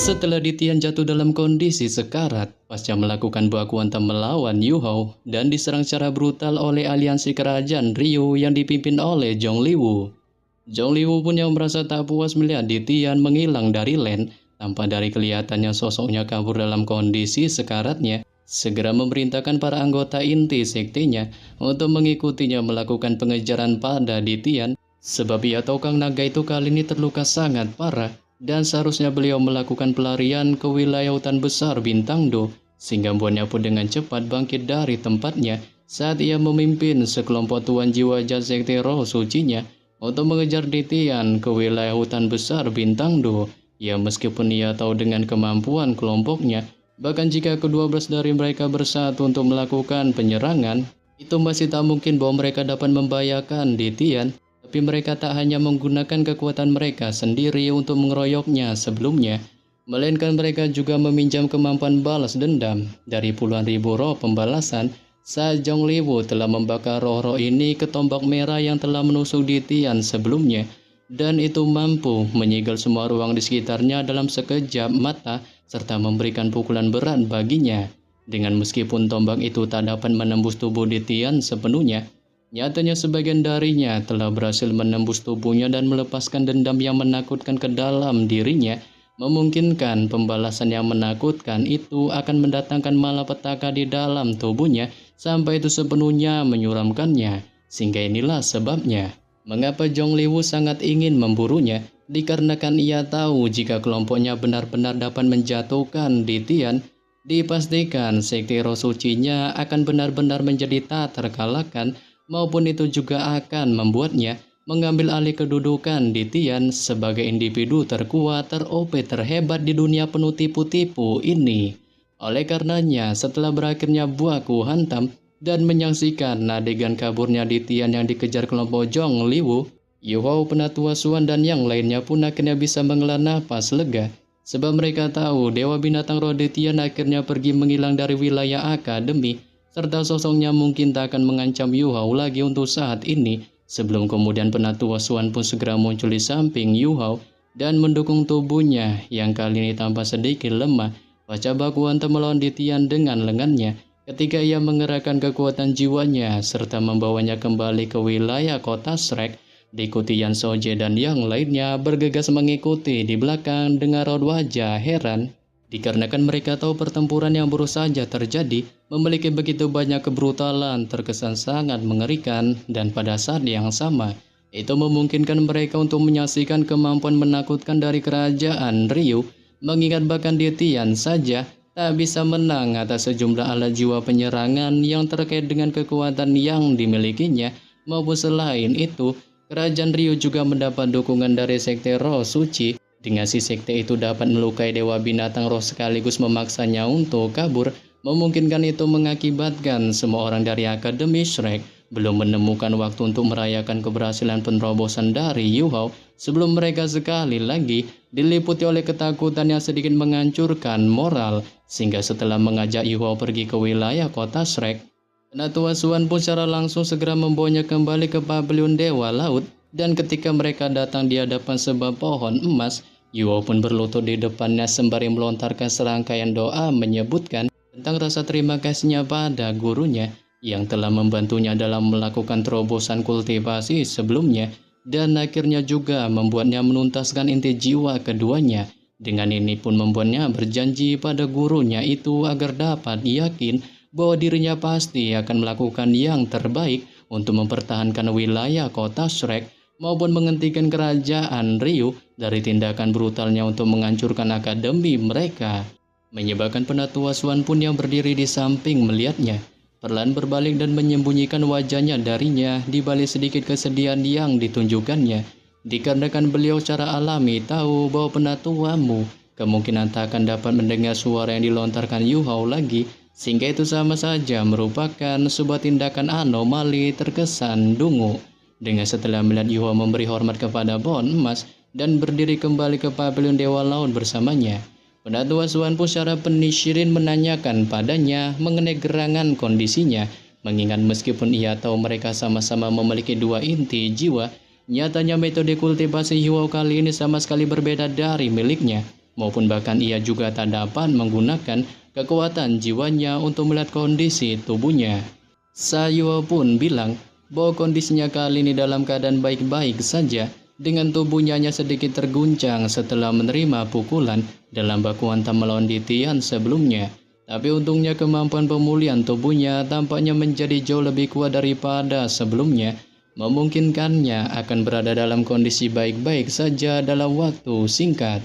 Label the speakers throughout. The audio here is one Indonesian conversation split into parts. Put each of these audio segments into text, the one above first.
Speaker 1: Setelah Ditian jatuh dalam kondisi sekarat, pasca melakukan baku hantam melawan Yu Hao dan diserang secara brutal oleh aliansi kerajaan Ryu yang dipimpin oleh Zhong Liwu. Zhong Liwu pun yang merasa tak puas melihat Ditian menghilang dari Lan, tanpa dari kelihatannya sosoknya kabur dalam kondisi sekaratnya, segera memerintahkan para anggota inti sektenya untuk mengikutinya melakukan pengejaran pada Ditian, sebab ia tahu Kang Naga itu kali ini terluka sangat parah. Dan seharusnya beliau melakukan pelarian ke wilayah hutan besar Bintang Do, sehingga membuatnya pun dengan cepat bangkit dari tempatnya saat ia memimpin sekelompok tuan jiwa jahat sekte roh sucinya untuk mengejar Ditian ke wilayah hutan besar Bintang Do. Ya, meskipun ia tahu dengan kemampuan kelompoknya, bahkan jika ke-12 dari mereka bersatu untuk melakukan penyerangan, itu masih tak mungkin bahwa mereka dapat membahayakan Ditian. Tapi mereka tak hanya menggunakan kekuatan mereka sendiri untuk mengeroyoknya sebelumnya, melainkan mereka juga meminjam kemampuan balas dendam dari puluhan ribu roh pembalasan saat Zhong Liwu telah membakar roh-roh ini ke tombak merah yang telah menusuk Ditian sebelumnya, dan itu mampu menyegel semua ruang di sekitarnya dalam sekejap mata serta memberikan pukulan berat baginya. Dengan meskipun tombak itu tak dapat menembus tubuh Ditian sepenuhnya, nyatanya sebagian darinya telah berhasil menembus tubuhnya dan melepaskan dendam yang menakutkan ke dalam dirinya, memungkinkan pembalasan yang menakutkan itu akan mendatangkan malapetaka di dalam tubuhnya sampai itu sepenuhnya menyuramkannya. Sehingga inilah sebabnya mengapa Zhong Liwu sangat ingin memburunya, dikarenakan ia tahu jika kelompoknya benar-benar dapat menjatuhkan Ditian, dipastikan sekte roh sucinya akan benar-benar menjadi tak terkalahkan, maupun itu juga akan membuatnya mengambil alih kedudukan Ditian sebagai individu terkuat, ter-OP, terhebat di dunia penuh tipu-tipu ini. Oleh karenanya, setelah berakhirnya baku hantam dan menyaksikan adegan kaburnya Ditian yang dikejar kelompok Zhong Liwu, Yu Hao, Penatua Suan, dan yang lainnya pun akhirnya bisa menghela napas lega, sebab mereka tahu Dewa Binatang Roh Ditian akhirnya pergi menghilang dari wilayah akademi, serta sosoknya mungkin tak akan mengancam Yu Hao lagi untuk saat ini. Sebelum kemudian Penatua Suan pun segera muncul di samping Yu Hao dan mendukung tubuhnya yang kali ini tampak sedikit lemah pasca baku hantam melawan Ditian dengan lengannya, ketika ia mengerahkan kekuatan jiwanya serta membawanya kembali ke wilayah kota Shrek. Diikuti Yan Soje dan yang lainnya bergegas mengikuti di belakang dengan raut wajah heran, dikarenakan mereka tahu pertempuran yang baru saja terjadi memiliki begitu banyak kebrutalan terkesan sangat mengerikan, dan pada saat yang sama itu memungkinkan mereka untuk menyaksikan kemampuan menakutkan dari kerajaan Ryu, mengingat bahkan Ditian saja tak bisa menang atas sejumlah alat jiwa penyerangan yang terkait dengan kekuatan yang dimilikinya. Maupun selain itu, kerajaan Ryu juga mendapat dukungan dari sekte roh suci. Dengan si sekte itu dapat melukai Dewa Binatang Roh sekaligus memaksanya untuk kabur, memungkinkan itu mengakibatkan semua orang dari Akademi Shrek belum menemukan waktu untuk merayakan keberhasilan penerobosan dari Yu Hao sebelum mereka sekali lagi diliputi oleh ketakutan yang sedikit menghancurkan moral, sehingga setelah mengajak Yu Hao pergi ke wilayah kota Shrek, Penatua Suan pun secara langsung segera membawanya kembali ke pavilion Dewa Laut. Dan ketika mereka datang di hadapan sebuah pohon emas, Yu Hao pun berlutut di depannya sembari melontarkan serangkaian doa menyebutkan tentang rasa terima kasihnya pada gurunya yang telah membantunya dalam melakukan terobosan kultivasi sebelumnya, dan akhirnya juga membuatnya menuntaskan inti jiwa keduanya. Dengan ini pun membuatnya berjanji pada gurunya itu agar dapat yakin bahwa dirinya pasti akan melakukan yang terbaik untuk mempertahankan wilayah kota Shrek maupun menghentikan kerajaan Ryu dari tindakan brutalnya untuk menghancurkan akademi mereka. Menyebabkan Penatua Suan pun yang berdiri di samping melihatnya perlahan berbalik dan menyembunyikan wajahnya darinya di balik sedikit kesedihan yang ditunjukkannya, dikarenakan beliau secara alami tahu bahwa penatuamu kemungkinan tak akan dapat mendengar suara yang dilontarkan Yu Hao lagi, sehingga itu sama saja merupakan sebuah tindakan anomali terkesan dungu. Dengan setelah melihat Yu Hao memberi hormat kepada pohon emas dan berdiri kembali ke pavilion Dewa Laut bersamanya, Penatua Suan pun secara penisyirin menanyakan padanya mengenai gerangan kondisinya, mengingat meskipun ia tahu mereka sama-sama memiliki dua inti jiwa, nyatanya metode kultivasi Yu Hao kali ini sama sekali berbeda dari miliknya. maupun bahkan ia juga tak dapat menggunakan kekuatan jiwanya untuk melihat kondisi tubuhnya. Sayuo pun bilang bahwa kondisinya kali ini dalam keadaan baik-baik saja, dengan tubuhnya hanya sedikit terguncang setelah menerima pukulan dalam baku hantam melawan Ditian sebelumnya. Tapi untungnya kemampuan pemulihan tubuhnya tampaknya menjadi jauh lebih kuat daripada sebelumnya, memungkinkannya akan berada dalam kondisi baik-baik saja dalam waktu singkat.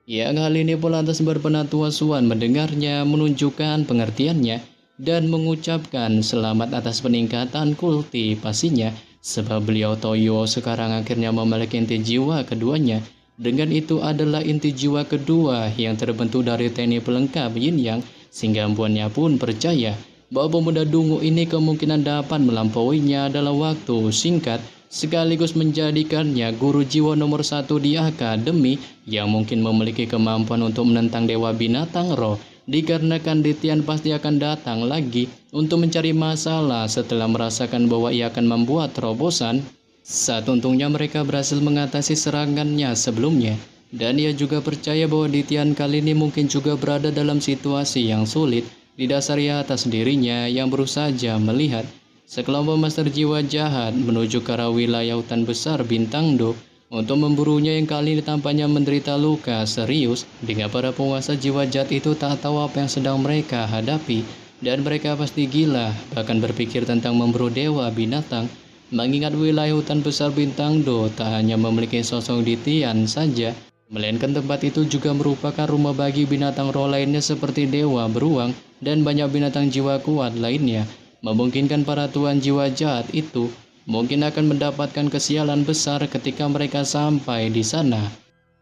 Speaker 1: Yang hal ini pun lantas Penatua Suan mendengarnya, menunjukkan pengertiannya dan mengucapkan selamat atas peningkatan kultivasinya, sebab beliau Toyo sekarang akhirnya memiliki inti jiwa keduanya. Dengan itu adalah inti jiwa kedua yang terbentuk dari teknik pelengkap Yin Yang, sehingga empuannya pun percaya bahwa pemuda dungu ini kemungkinan dapat melampauinya dalam waktu singkat, sekaligus menjadikannya guru jiwa nomor 1 di akademi yang mungkin memiliki kemampuan untuk menentang Dewa Binatang Roh, dikarenakan Ditian pasti akan datang lagi untuk mencari masalah setelah merasakan bahwa ia akan membuat terobosan. Saat untungnya mereka berhasil mengatasi serangannya sebelumnya, dan ia juga percaya bahwa Ditian kali ini mungkin juga berada dalam situasi yang sulit, didasari atas dirinya yang baru saja melihat sekelompok master jiwa jahat menuju ke arah wilayah hutan besar Bintang Do untuk memburunya, yang kali ini tampaknya menderita luka serius, dengan para penguasa jiwa jahat itu tak tahu apa yang sedang mereka hadapi, dan mereka pasti gila bahkan berpikir tentang memburu Dewa Binatang. Mengingat wilayah hutan besar Bintang Do tak hanya memiliki sosok Ditian saja, melainkan tempat itu juga merupakan rumah bagi binatang roh lainnya seperti dewa beruang dan banyak binatang jiwa kuat lainnya, memungkinkan para tuan jiwa jahat itu mungkin akan mendapatkan kesialan besar ketika mereka sampai di sana.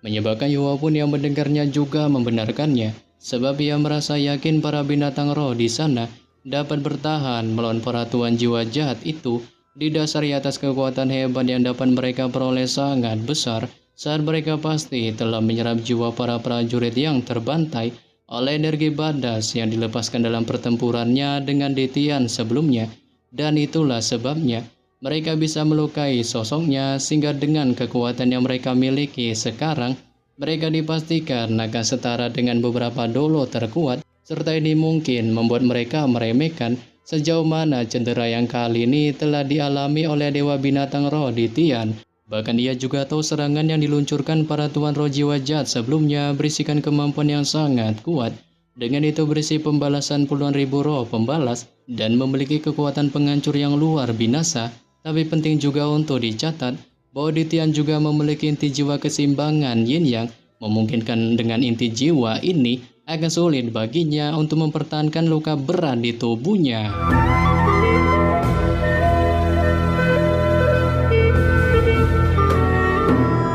Speaker 1: Menyebabkan Yuo pun yang mendengarnya juga membenarkannya, sebab ia merasa yakin para binatang roh di sana dapat bertahan melawan para tuan jiwa jahat itu, didasari atas kekuatan hebat yang dapat mereka peroleh sangat besar saat mereka pasti telah menyerap jiwa para prajurit yang terbantai oleh energi badas yang dilepaskan dalam pertempurannya dengan Ditian sebelumnya. Dan itulah sebabnya mereka bisa melukai sosoknya, sehingga dengan kekuatan yang mereka miliki sekarang, mereka dipastikan akan setara dengan beberapa dolo terkuat, serta ini mungkin membuat mereka meremehkan sejauh mana cedera yang kali ini telah dialami oleh Dewa Binatang Roh Ditian. Bahkan ia juga tahu serangan yang diluncurkan para tuan roh jiwa jahat sebelumnya berisikan kemampuan yang sangat kuat. Dengan itu berisi pembalasan puluhan ribu roh pembalas dan memiliki kekuatan penghancur yang luar binasa. Tapi penting juga untuk dicatat bahwa Ditian juga memiliki inti jiwa keseimbangan Yin Yang, memungkinkan dengan inti jiwa ini akan sulit baginya untuk mempertahankan luka berat di tubuhnya.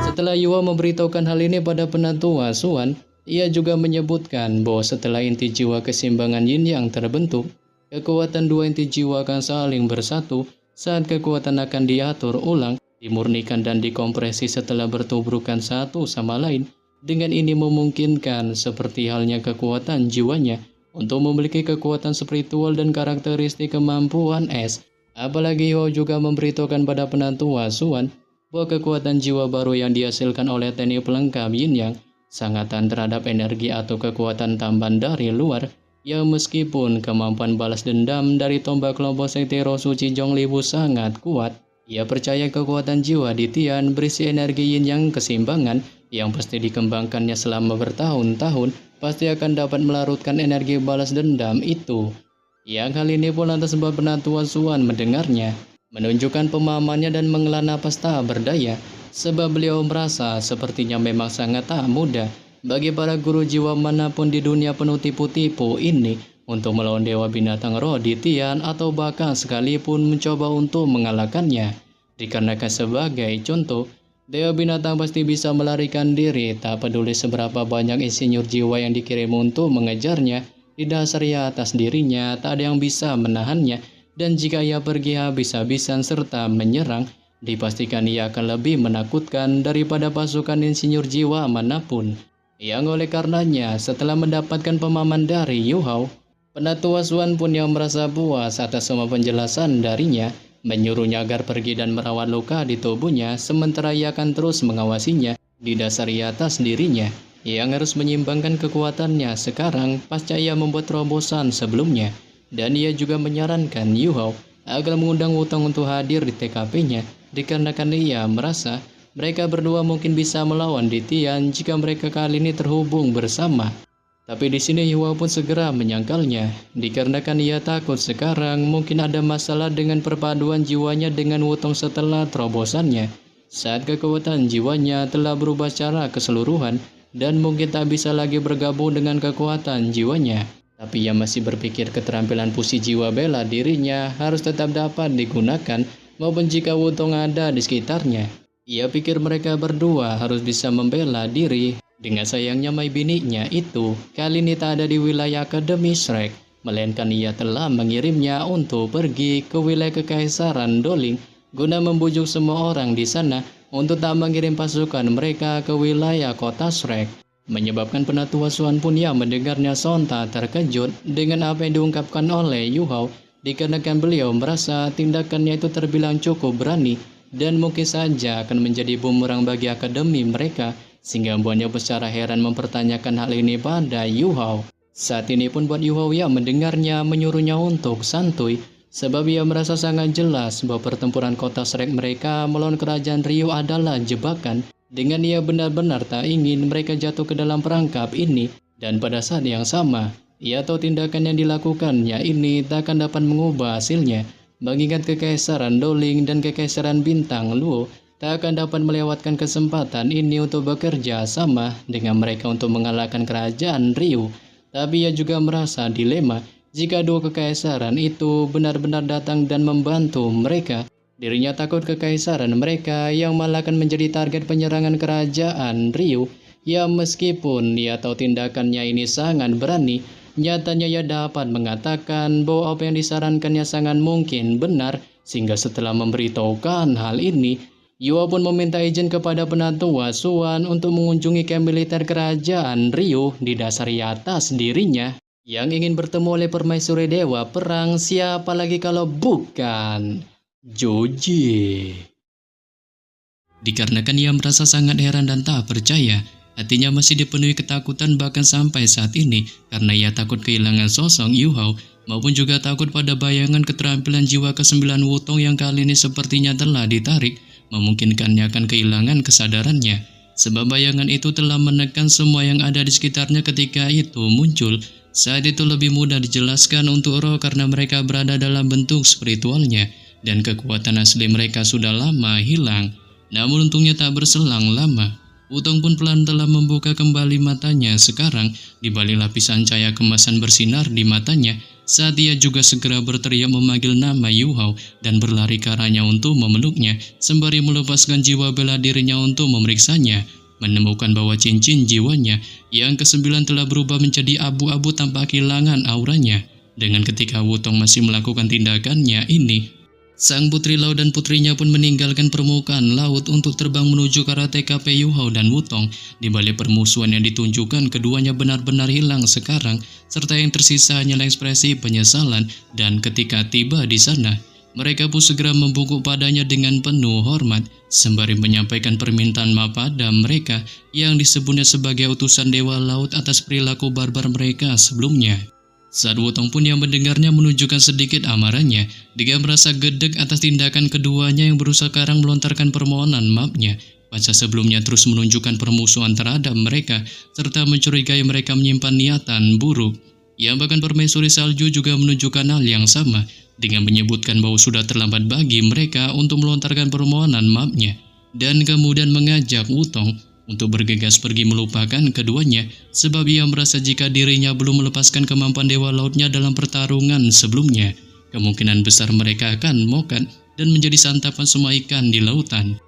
Speaker 1: Setelah Yuo memberitahukan hal ini pada Penatua Suan, ia juga menyebutkan bahwa setelah inti jiwa keseimbangan Yin Yang terbentuk, kekuatan dua inti jiwa akan saling bersatu saat kekuatan akan diatur ulang, dimurnikan dan dikompresi setelah bertubrukan satu sama lain. Dengan ini memungkinkan seperti halnya kekuatan jiwanya untuk memiliki kekuatan spiritual dan karakteristik kemampuan es. Apalagi Yuo juga memberitahukan pada Penatua Suan bahwa kekuatan jiwa baru yang dihasilkan oleh teknik pelengkap Yin Yang sangat tahan terhadap energi atau kekuatan tambahan dari luar, yang meskipun kemampuan balas dendam dari tombak kelompok sekte roh suci Zhongliwu sangat kuat, ia percaya kekuatan jiwa Ditian berisi energi Yin Yang keseimbangan yang pasti dikembangkannya selama bertahun-tahun, pasti akan dapat melarutkan energi balas dendam itu. Yang hal ini pun lantas membuat Penatua Suan mendengarnya, menunjukkan pemahamannya dan menghela napas tak berdaya, sebab beliau merasa sepertinya memang sangat tak mudah bagi para guru jiwa manapun di dunia penuh tipu-tipu ini untuk melawan Dewa Binatang Roh Ditian atau bahkan sekalipun mencoba untuk mengalahkannya. Dikarenakan sebagai contoh, Dewa Binatang pasti bisa melarikan diri, tak peduli seberapa banyak insinyur jiwa yang dikirim untuk mengejarnya. Didasari atas dirinya, tak ada yang bisa menahannya, dan jika ia pergi habis-habisan serta menyerang, dipastikan ia akan lebih menakutkan daripada pasukan insinyur jiwa manapun. Yang oleh karenanya, setelah mendapatkan pemahaman dari Yu Hao, Penatua Suan pun yang merasa puas atas semua penjelasan darinya, menyuruhnya agar pergi dan merawat luka di tubuhnya, sementara ia akan terus mengawasinya didasari atas dirinya. yang harus menyimbangkan kekuatannya sekarang pasca ia membuat terobosan sebelumnya. Dan ia juga menyarankan Yu Hao agar mengundang Wutong untuk hadir di TKP-nya dikarenakan ia merasa mereka berdua mungkin bisa melawan Di Tian jika mereka kali ini terhubung bersama. Tapi di sini Yu Hao pun segera menyangkalnya, dikarenakan ia takut sekarang mungkin ada masalah dengan perpaduan jiwanya dengan Wutong setelah terobosannya. Saat kekuatan jiwanya telah berubah secara keseluruhan dan mungkin tak bisa lagi bergabung dengan kekuatan jiwanya. Tapi ia masih berpikir keterampilan fusi jiwa bela dirinya harus tetap dapat digunakan maupun jika Wutong ada di sekitarnya. Ia pikir mereka berdua harus bisa membela diri. Dengan sayangnya Mai biniknya itu kali ini tak ada di wilayah Akademi Shrek, melainkan ia telah mengirimnya untuk pergi ke wilayah Kekaisaran Doling guna membujuk semua orang di sana untuk tak mengirim pasukan mereka ke wilayah kota Shrek. Menyebabkan penatua Suan pun yang mendengarnya sontak terkejut dengan apa yang diungkapkan oleh Yu Hao, dikarenakan beliau merasa tindakannya itu terbilang cukup berani dan mungkin saja akan menjadi bumerang bagi akademi mereka, sehingga membuatnya secara heran mempertanyakan hal ini pada Yu Hao. Saat ini pun buat Yu Hao yang mendengarnya menyuruhnya untuk santuy, sebab ia merasa sangat jelas bahwa pertempuran kota Shrek mereka melawan kerajaan Ryu adalah jebakan. Dengan ia benar-benar tak ingin mereka jatuh ke dalam perangkap ini, dan pada saat yang sama, ia tahu tindakan yang dilakukannya ini tak akan dapat mengubah hasilnya. Mengingat Kekaisaran Doling dan Kekaisaran Bintang Luo tak akan dapat melewatkan kesempatan ini untuk bekerja sama dengan mereka untuk mengalahkan kerajaan Ryu. Tapi ia juga merasa dilema jika dua kekaisaran itu benar-benar datang dan membantu mereka. Dirinya takut kekaisaran mereka yang malah akan menjadi target penyerangan kerajaan Ryu. Ya meskipun ia tahu tindakannya ini sangat berani, nyatanya ia dapat mengatakan bahwa apa yang disarankannya sangat mungkin benar, sehingga setelah memberitahukan hal ini, Yu Hao pun meminta izin kepada penatua Suan untuk mengunjungi kamp militer kerajaan Ryu didasari atas dirinya yang ingin bertemu oleh permaisuri dewa perang, siapa lagi kalau bukan Joji. Dikarenakan ia merasa sangat heran dan tak percaya, hatinya masih dipenuhi ketakutan bahkan sampai saat ini karena ia takut kehilangan sosok Yu Hao maupun juga takut pada bayangan keterampilan jiwa ke-9 Wutong yang kali ini sepertinya telah ditarik, memungkinkannya akan kehilangan kesadarannya. Sebab bayangan itu telah menekan semua yang ada di sekitarnya ketika itu muncul. Saat itu lebih mudah dijelaskan untuk roh karena mereka berada dalam bentuk spiritualnya dan kekuatan asli mereka sudah lama hilang. Namun untungnya tak berselang lama, Wutong pun pelan telah membuka kembali matanya sekarang di balik lapisan cahaya kemasan bersinar di matanya. Saat ia juga segera berteriak memanggil nama Yu Hao dan berlari ke arahnya untuk memeluknya, sembari melepaskan jiwa bela dirinya untuk memeriksanya, menemukan bahwa cincin jiwanya yang ke-9 telah berubah menjadi abu-abu tanpa kehilangan auranya. Dengan ketika Wutong masih melakukan tindakannya ini, sang putri laut dan putrinya pun meninggalkan permukaan laut untuk terbang menuju ke arah TKP Yu Hao dan Wutong. Di balik permusuhan yang ditunjukkan, keduanya benar-benar hilang sekarang, serta yang tersisa hanyalah ekspresi penyesalan. Dan ketika tiba di sana, mereka pun segera membungkuk padanya dengan penuh hormat, sembari menyampaikan permintaan maaf pada mereka yang disebutnya sebagai utusan Dewa Laut atas perilaku barbar mereka sebelumnya. Saat Wutong pun yang mendengarnya menunjukkan sedikit amarahnya, dia merasa gedek atas tindakan keduanya yang berusaha sekarang melontarkan permohonan maafnya. Pasca sebelumnya terus menunjukkan permusuhan terhadap mereka, serta mencurigai mereka menyimpan niatan buruk. Yang bahkan permaisuri salju juga menunjukkan hal yang sama, dengan menyebutkan bahwa sudah terlambat bagi mereka untuk melontarkan permohonan maafnya, dan kemudian mengajak Wutong untuk bergegas pergi melupakan keduanya, sebab ia merasa jika dirinya belum melepaskan kemampuan Dewa Lautnya dalam pertarungan sebelumnya, kemungkinan besar mereka akan mokat dan menjadi santapan semua ikan di lautan.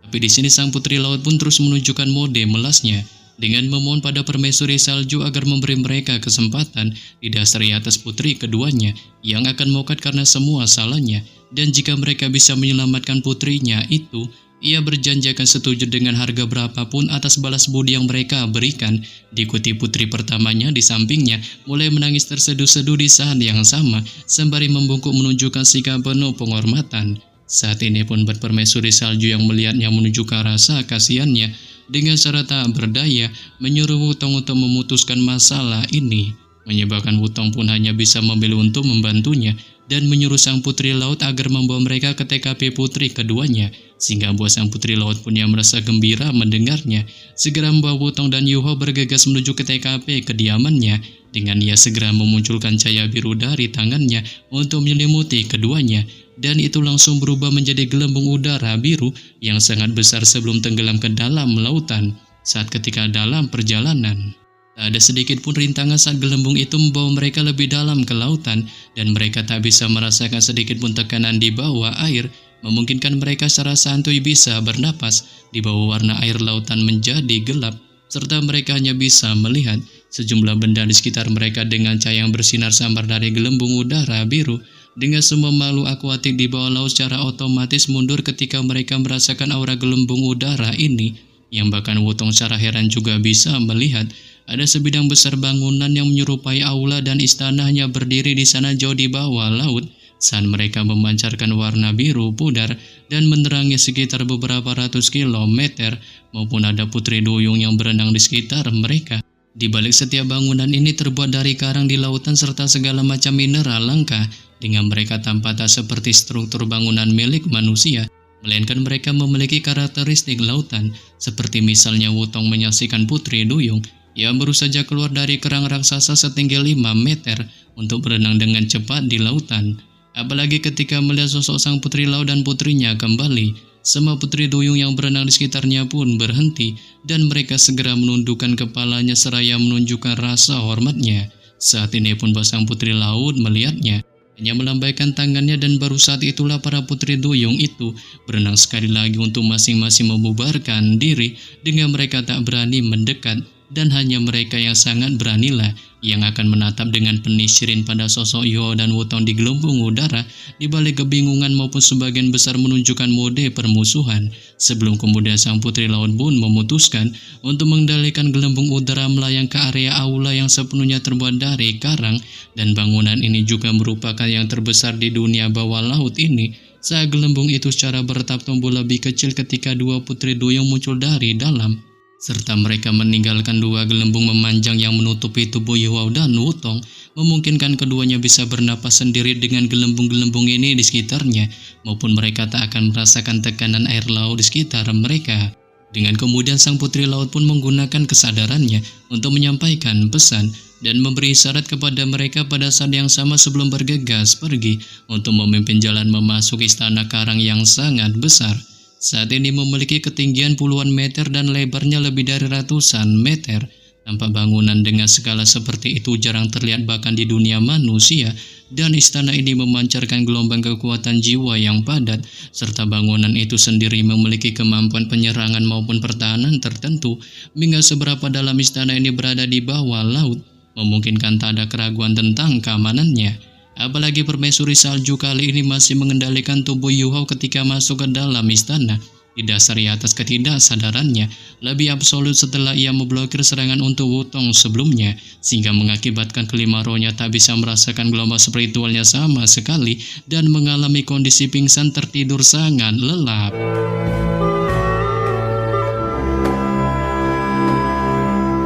Speaker 1: Tapi di sini sang putri laut pun terus menunjukkan mode melasnya, dengan memohon pada permaisuri salju agar memberi mereka kesempatan didasari atas putri keduanya yang akan mokat karena semua salahnya, dan jika mereka bisa menyelamatkan putrinya itu, ia berjanji akan setuju dengan harga berapapun atas balas budi yang mereka berikan. Diikuti putri pertamanya di sampingnya mulai menangis terseduh-seduh di saat yang sama, sembari membungkuk menunjukkan sikap penuh penghormatan. Saat ini pun permaisuri salju yang melihatnya menunjukkan rasa kasihannya, dengan cara tak berdaya menyuruh Wutong untuk memutuskan masalah ini, menyebabkan Wutong pun hanya bisa memilih untuk membantunya dan menyuruh sang putri laut agar membawa mereka ke TKP putri keduanya, sehingga buat sang putri laut pun yang merasa gembira mendengarnya. Segera membawa Wutong dan Yuho bergegas menuju ke TKP kediamannya, dengan ia segera memunculkan cahaya biru dari tangannya untuk menyelimuti keduanya, dan itu langsung berubah menjadi gelembung udara biru yang sangat besar sebelum tenggelam ke dalam lautan saat ketika dalam perjalanan. Tak ada sedikit pun rintangan saat gelembung itu membawa mereka lebih dalam ke lautan, dan mereka tak bisa merasakan sedikit pun tekanan di bawah air, memungkinkan mereka secara santuy bisa bernapas di bawah warna air lautan menjadi gelap, serta mereka hanya bisa melihat sejumlah benda di sekitar mereka dengan cahaya yang bersinar samar dari gelembung udara biru. Dengan semua makhluk akuatik di bawah laut secara otomatis mundur ketika mereka merasakan aura gelembung udara ini, yang bahkan Wutong secara heran juga bisa melihat ada sebidang besar bangunan yang menyerupai aula dan istananya berdiri di sana jauh di bawah laut saat mereka memancarkan warna biru pudar dan menerangi sekitar beberapa ratus kilometer, maupun ada putri duyung yang berenang di sekitar mereka. Di balik setiap bangunan ini terbuat dari karang di lautan serta segala macam mineral langka, dengan mereka tampak tak seperti struktur bangunan milik manusia, melainkan mereka memiliki karakteristik lautan, seperti misalnya Wutong menyaksikan putri duyung yang baru saja keluar dari kerang raksasa setinggi 5 meter untuk berenang dengan cepat di lautan. Apalagi ketika melihat sosok sang putri laut dan putrinya kembali, semua putri duyung yang berenang di sekitarnya pun berhenti, dan mereka segera menundukkan kepalanya seraya menunjukkan rasa hormatnya. Saat ini pun sang putri laut melihatnya, hanya melambaikan tangannya, dan baru saat itulah para putri duyung itu berenang sekali lagi untuk masing-masing membubarkan diri, dengan mereka tak berani mendekat, dan hanya mereka yang sangat beranilah yang akan menatap dengan penuh syirin pada sosok Yuho dan Wutong di gelembung udara, di balik kebingungan maupun sebagian besar menunjukkan mode permusuhan, sebelum kemudian sang putri laut pun memutuskan untuk mengendalikan gelembung udara melayang ke area aula yang sepenuhnya terbuat dari karang, dan bangunan ini juga merupakan yang terbesar di dunia bawah laut ini. Saat gelembung itu secara bertahap tumbuh lebih kecil ketika dua putri duyung muncul dari dalam, serta mereka meninggalkan dua gelembung memanjang yang menutupi tubuh Yuho dan Wutong, memungkinkan keduanya bisa bernapas sendiri dengan gelembung-gelembung ini di sekitarnya, maupun mereka tak akan merasakan tekanan air laut di sekitar mereka. Dengan kemudian sang putri laut pun menggunakan kesadarannya untuk menyampaikan pesan dan memberi isyarat kepada mereka pada saat yang sama sebelum bergegas pergi untuk memimpin jalan memasuki istana karang yang sangat besar. Saat ini memiliki ketinggian puluhan meter dan lebarnya lebih dari ratusan meter. Tampak bangunan dengan skala seperti itu jarang terlihat bahkan di dunia manusia, dan istana ini memancarkan gelombang kekuatan jiwa yang padat, serta bangunan itu sendiri memiliki kemampuan penyerangan maupun pertahanan tertentu, hingga seberapa dalam istana ini berada di bawah laut, memungkinkan tak ada keraguan tentang keamanannya. Apalagi permaisuri salju kali ini masih mengendalikan tubuh Yuho ketika masuk ke dalam istana. Didasari atas ketidaksadarannya lebih absolut setelah ia memblokir serangan untuk Wutong sebelumnya, sehingga mengakibatkan kelima rohnya tak bisa merasakan gelombang spiritualnya sama sekali dan mengalami kondisi pingsan tertidur sangat lelap.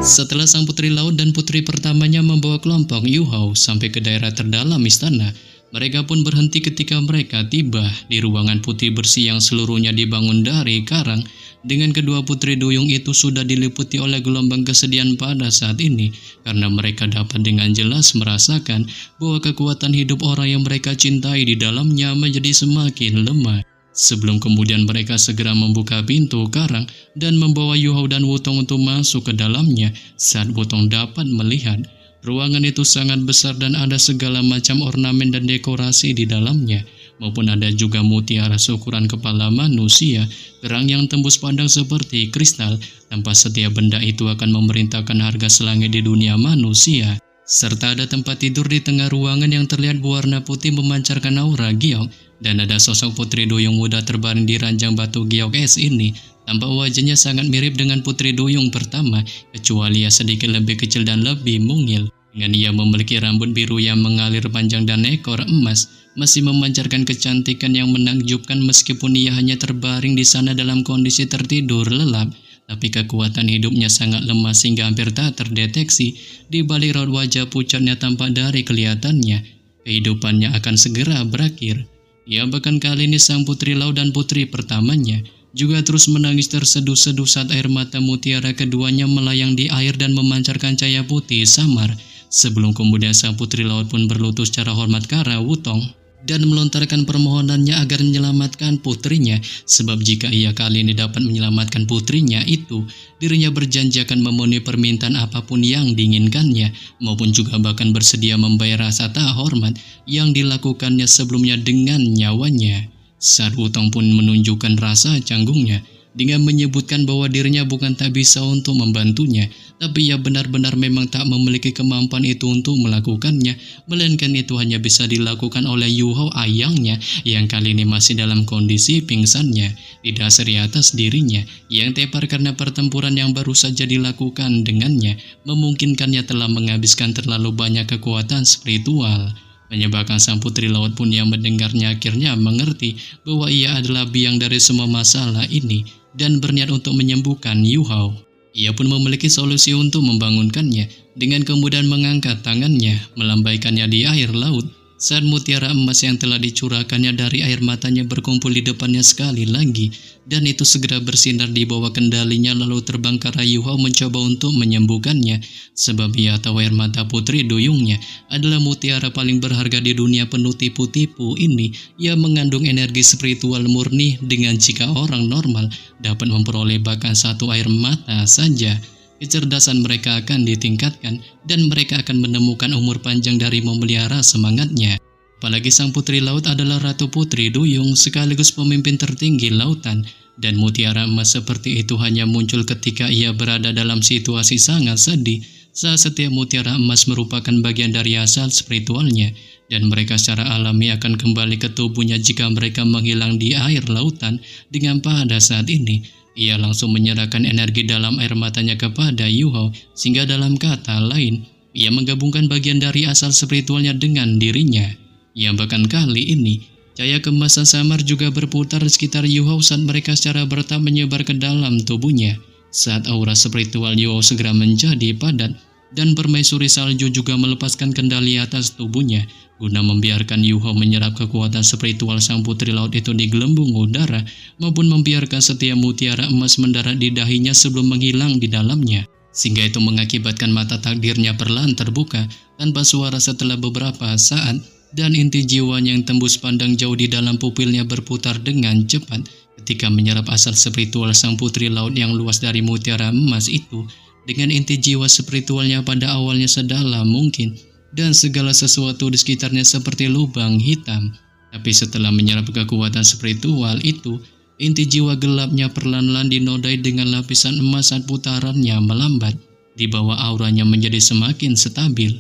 Speaker 1: Setelah sang putri laut dan putri pertamanya membawa kelompok Yuho sampai ke daerah terdalam istana, mereka pun berhenti ketika mereka tiba di ruangan putih bersih yang seluruhnya dibangun dari karang. Dengan kedua putri duyung itu sudah diliputi oleh gelombang kesedihan pada saat ini, karena mereka dapat dengan jelas merasakan bahwa kekuatan hidup orang yang mereka cintai di dalamnya menjadi semakin lemah. Sebelum kemudian mereka segera membuka pintu karang dan membawa Yuho dan Wutong untuk masuk ke dalamnya. Saat Wutong dapat melihat, ruangan itu sangat besar dan ada segala macam ornamen dan dekorasi di dalamnya, maupun ada juga mutiara seukuran kepala manusia, kerang yang tembus pandang seperti kristal. Tanpa setiap benda itu akan memerintahkan harga selangit di dunia manusia. Serta ada tempat tidur di tengah ruangan yang terlihat berwarna putih memancarkan aura giok, dan ada sosok putri duyung muda terbaring di ranjang batu giok es ini. Tampak wajahnya sangat mirip dengan putri duyung pertama, kecuali ia sedikit lebih kecil dan lebih mungil. Dengan ia memiliki rambut biru yang mengalir panjang dan ekor emas, masih memancarkan kecantikan yang menakjubkan meskipun ia hanya terbaring di sana dalam kondisi tertidur lelap. tapi kekuatan hidupnya sangat lemah sehingga hampir tak terdeteksi. Di balik raut wajah pucatnya tampak dari kelihatannya, kehidupannya akan segera berakhir. Ya, bahkan kali ini sang putri laut dan putri pertamanya juga terus menangis terseduh-seduh saat air mata mutiara keduanya melayang di air dan memancarkan cahaya putih samar. Sebelum kemudian sang putri laut pun berlutut secara hormat ke arah Wutong dan melontarkan permohonannya agar menyelamatkan putrinya, sebab jika ia kali ini dapat menyelamatkan putrinya itu, dirinya berjanji akan memenuhi permintaan apapun yang diinginkannya, maupun juga bahkan bersedia membayar rasa tak hormat yang dilakukannya sebelumnya dengan nyawanya. Saat Wutong pun menunjukkan rasa canggungnya dengan menyebutkan bahwa dirinya bukan tak bisa untuk membantunya, tapi ia benar-benar memang tak memiliki kemampuan itu untuk melakukannya, melainkan itu hanya bisa dilakukan oleh Yu Hao ayangnya yang kali ini masih dalam kondisi pingsannya. Didasari atas dirinya yang tepar karena pertempuran yang baru saja dilakukan dengannya, memungkinkannya telah menghabiskan terlalu banyak kekuatan spiritual. Menyebabkan sang putri laut pun yang mendengarnya akhirnya mengerti bahwa ia adalah biang dari semua masalah ini dan berniat untuk menyembuhkan Yu Hao. Ia pun memiliki solusi untuk membangunkannya dengan kemudian mengangkat tangannya, melambaikannya di air laut. Saat mutiara emas yang telah dicurahkannya dari air matanya berkumpul di depannya sekali lagi, dan itu segera bersinar di bawah kendalinya lalu terbang ke arah Yu Hao mencoba untuk menyembuhkannya, sebab ia tahu air mata putri duyungnya adalah mutiara paling berharga di dunia penuh tipu-tipu ini. Ia mengandung energi spiritual murni dengan jika orang normal dapat memperoleh bahkan satu air mata saja, kecerdasan mereka akan ditingkatkan dan mereka akan menemukan umur panjang dari memelihara semangatnya. Apalagi sang putri laut adalah ratu putri duyung sekaligus pemimpin tertinggi lautan, dan mutiara emas seperti itu hanya muncul ketika ia berada dalam situasi sangat sedih, saat setiap mutiara emas merupakan bagian dari asal spiritualnya, dan mereka secara alami akan kembali ke tubuhnya jika mereka menghilang di air lautan. Dengan pada saat ini, ia langsung menyerahkan energi dalam air matanya kepada Yu Hao, sehingga dalam kata lain, ia menggabungkan bagian dari asal spiritualnya dengan dirinya. Yang bahkan kali ini, cahaya kemasan samar juga berputar di sekitar Yu Hao saat mereka secara bertahap menyebar ke dalam tubuhnya. Saat aura spiritual Yu Hao segera menjadi padat, dan permaisuri salju juga melepaskan kendali atas tubuhnya, guna membiarkan Yu Hao menyerap kekuatan spiritual sang putri laut itu di gelembung udara, maupun membiarkan setiap mutiara emas mendarat di dahinya sebelum menghilang di dalamnya, sehingga itu mengakibatkan mata takdirnya perlahan terbuka tanpa suara setelah beberapa saat, dan inti jiwanya yang tembus pandang jauh di dalam pupilnya berputar dengan cepat ketika menyerap asal spiritual sang putri laut yang luas dari mutiara emas itu, dengan inti jiwa spiritualnya pada awalnya sedalam mungkin, dan segala sesuatu di sekitarnya seperti lubang hitam. Tapi setelah menyerap kekuatan spiritual itu, inti jiwa gelapnya perlahan-lahan dinodai dengan lapisan emas saat putarannya melambat. Di bawah auranya menjadi semakin stabil.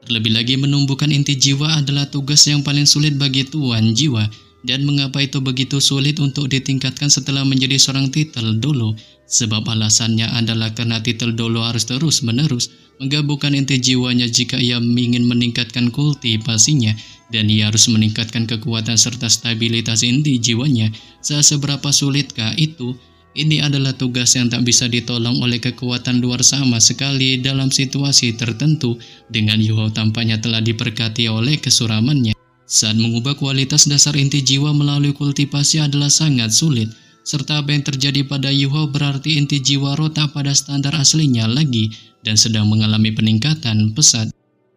Speaker 1: Terlebih lagi, menumbuhkan inti jiwa adalah tugas yang paling sulit bagi tuan jiwa. Dan mengapa itu begitu sulit untuk ditingkatkan setelah menjadi seorang titel dolo? Sebab alasannya adalah karena titel dolo harus terus-menerus menggabungkan inti jiwanya jika ia ingin meningkatkan kultivasinya, dan ia harus meningkatkan kekuatan serta stabilitas inti jiwanya. Seberapa sulitkah itu? Ini adalah tugas yang tak bisa ditolong oleh kekuatan luar sama sekali dalam situasi tertentu. Dengan Yu Hao tampaknya telah diberkati oleh kesuramannya. Saat mengubah kualitas dasar inti jiwa melalui kultivasi adalah sangat sulit, serta apa yang terjadi pada Yu Hao berarti inti jiwa roh tak pada standar aslinya lagi dan sedang mengalami peningkatan pesat.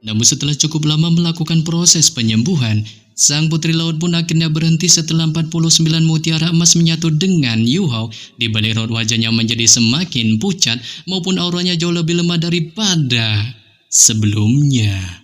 Speaker 1: Namun setelah cukup lama melakukan proses penyembuhan, sang putri laut pun akhirnya berhenti setelah 49 mutiara emas menyatu dengan Yu Hao. Di balik raut wajahnya menjadi semakin pucat maupun auranya jauh lebih lemah daripada sebelumnya.